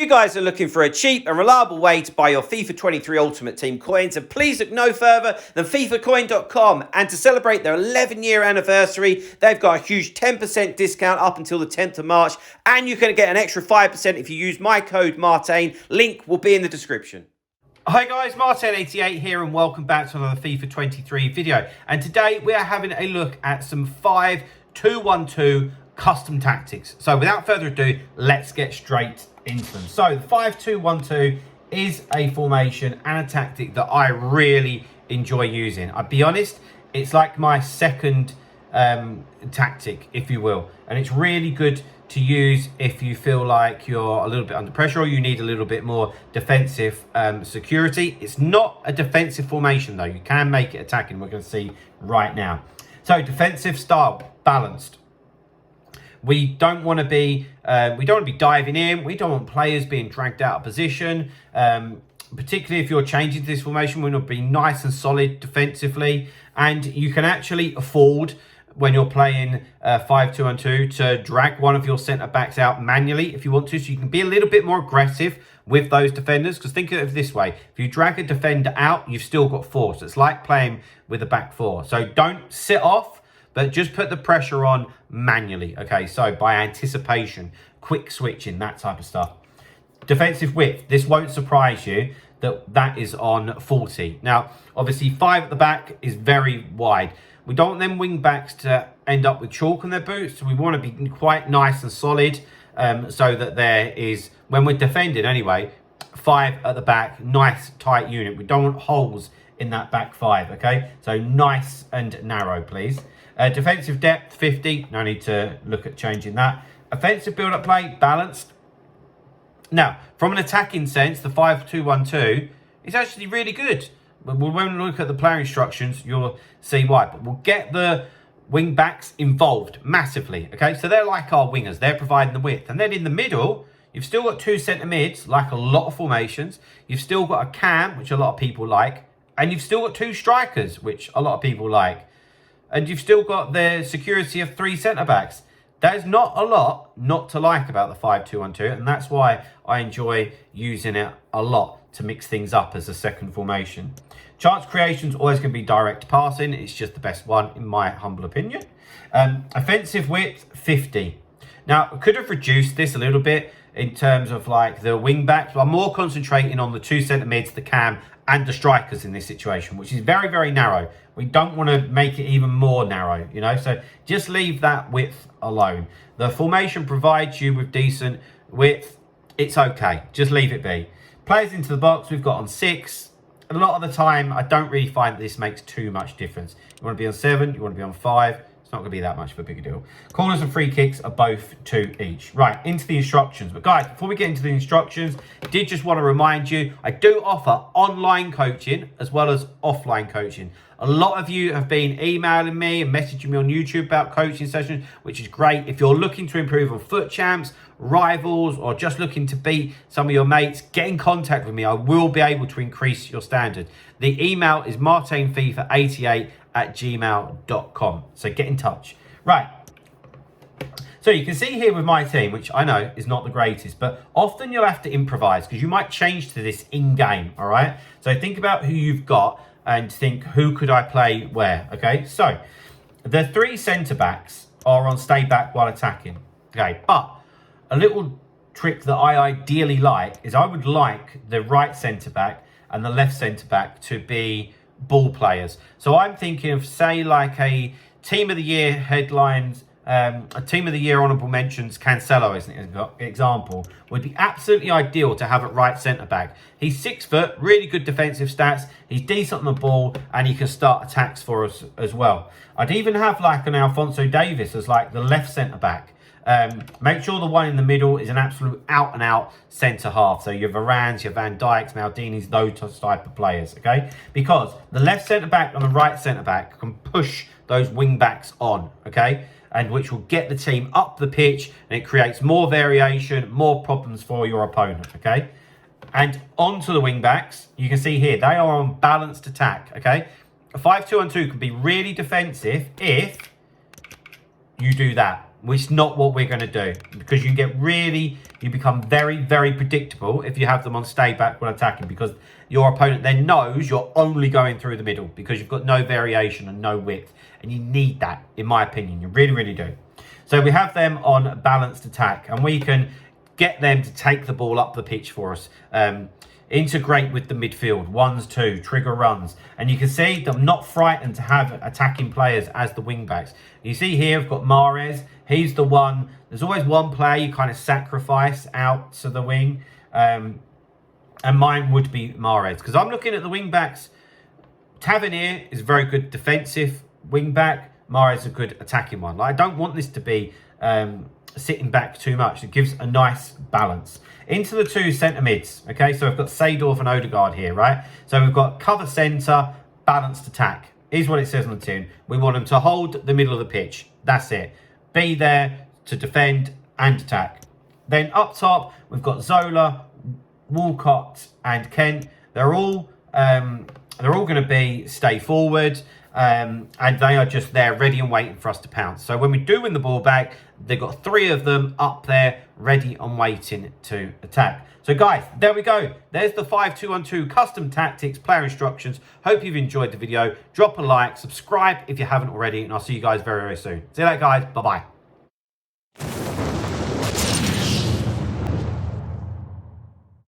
guys are looking for a cheap and reliable way to buy your FIFA 23 Ultimate Team coins, and please look no further than FIFAcoin.com. And to celebrate their 11-year anniversary, they've got a huge 10% discount up until the 10th of March, and you can get an extra 5% if you use my code MARTIN. Link will be in the description. Hi guys, Martin88 here, and welcome back to another FIFA 23 video. And today we are having a look at some 5-2-1-2 custom tactics. So without further ado, let's get straight into them. So the 5-2-1-2 is a formation and a tactic that I really enjoy using. I'll be honest, it's like my second tactic, if you will, and it's really good to use if you feel like you're a little bit under pressure or you need a little bit more defensive security. It's not a defensive formation though. You can make it attacking. We're going to see right now. So defensive style, balanced. We don't want to be diving in. We don't want players being dragged out of position. Particularly if you're changing to this formation, we want to be nice and solid defensively, and you can actually afford, when you're playing 5-2-1-2, to drag one of your centre-backs out manually if you want to, so you can be a little bit more aggressive with those defenders. Because think of it this way, if you drag a defender out, you've still got four. So it's like playing with a back four. So don't sit off, but just put the pressure on manually. Okay, so by anticipation, quick switching, that type of stuff. Defensive width, this won't surprise you that is on 40. Now, obviously 5 at the back is very wide. We don't want them wing backs to end up with chalk on their boots. So we want to be quite nice and solid, so that there is, when we're defending anyway, 5 at the back, nice tight unit. We don't want holes in that back 5, okay? So nice and narrow, please. Defensive depth, 50. No need to look at changing that. Offensive build-up play, balanced. Now, from an attacking sense, the 5-2-1-2 is actually really good. When we look at the player instructions, you'll see why. But we'll get the wing backs involved massively. Okay, so they're like our wingers. They're providing the width. And then in the middle, you've still got 2 centre mids, like a lot of formations. You've still got a cam, which a lot of people like. And you've still got 2 strikers, which a lot of people like. And you've still got the security of 3 centre backs. There's not a lot not to like about the 5-2-1-2, and that's why I enjoy using it a lot to mix things up as a second formation. Chance creation is always going to be direct passing. It's just the best one, in my humble opinion. Offensive width, 50. Now, I could have reduced this a little bit in terms of like the wing backs, but I'm more concentrating on the 2 centre mids, the cam, and the strikers in this situation, which is very, very narrow. We don't want to make it even more narrow, you know, so just leave that width alone. The formation provides you with decent width. It's okay. Just leave it be. Players into the box, we've got on 6. A lot of the time, I don't really find that this makes too much difference. You want to be on 7, you want to be on 5. It's not going to be that much of a bigger deal. Corners and free kicks are both 2 each. Right, into the instructions. But guys, before we get into the instructions, I did just want to remind you, I do offer online coaching as well as offline coaching. A lot of you have been emailing me and messaging me on YouTube about coaching sessions, which is great. If you're looking to improve on foot champs, rivals, or just looking to beat some of your mates, get in contact with me. I will be able to increase your standard. The email is martinfifa88@gmail.com. So get in touch. Right. So you can see here with my team, which I know is not the greatest, but often you'll have to improvise because you might change to this in-game, all right? So think about who you've got and think, who could I play where, okay? So the 3 centre-backs are on stay back while attacking, okay? But a little trick that I ideally like is I would like the right centre-back and the left centre-back to be ball players. So I'm thinking of, say, like a Team of the Year headlines, a Team of the Year honourable mentions, Cancelo as an example, would be absolutely ideal to have at right centre-back. He's 6 foot, really good defensive stats, he's decent on the ball, and he can start attacks for us as well. I'd even have like an Alphonso Davies as like the left centre-back. Make sure the one in the middle is an absolute out-and-out centre-half. So your Varans, your Van Dijks, Maldinis, those type of players, okay? Because the left centre-back and the right centre-back can push those wing-backs on, okay? And which will get the team up the pitch, and it creates more variation, more problems for your opponent, okay? And onto the wing-backs, you can see here, they are on balanced attack, okay? A 5-2-1-2 can be really defensive if you do that. It's not what we're going to do, because you become very, very predictable if you have them on stay back when attacking, because your opponent then knows you're only going through the middle because you've got no variation and no width. And you need that, in my opinion. You really, really do. So we have them on balanced attack, and we can get them to take the ball up the pitch for us. Integrate with the midfield, 1s, 2, trigger runs. And you can see that I'm not frightened to have attacking players as the wing backs. You see here, I've got Mahrez. He's the one. There's always one player you kind of sacrifice out to the wing. And mine would be Mahrez. Because I'm looking at the wing backs. Tavernier is a very good defensive wing back. Mahrez is a good attacking one. Like, I don't want this to be sitting back too much. It gives a nice balance. Into the 2 centre mids. Okay, so we've got Seedorf and Odegaard here, right? So we've got cover centre, balanced attack. Here's what it says on the tin. We want them to hold the middle of the pitch. That's it. Be there to defend and attack. Then up top, we've got Zola, Walcott, and Kent. They're all going to be stay forward. And they are just there ready and waiting for us to pounce. So when we do win the ball back, they've got 3 of them up there ready and waiting to attack. So guys, there we go. There's the 5-2-1-2 custom tactics player instructions. Hope you've enjoyed the video. Drop a like, subscribe if you haven't already, and I'll see you guys very, very soon. See you later, guys. Bye-bye.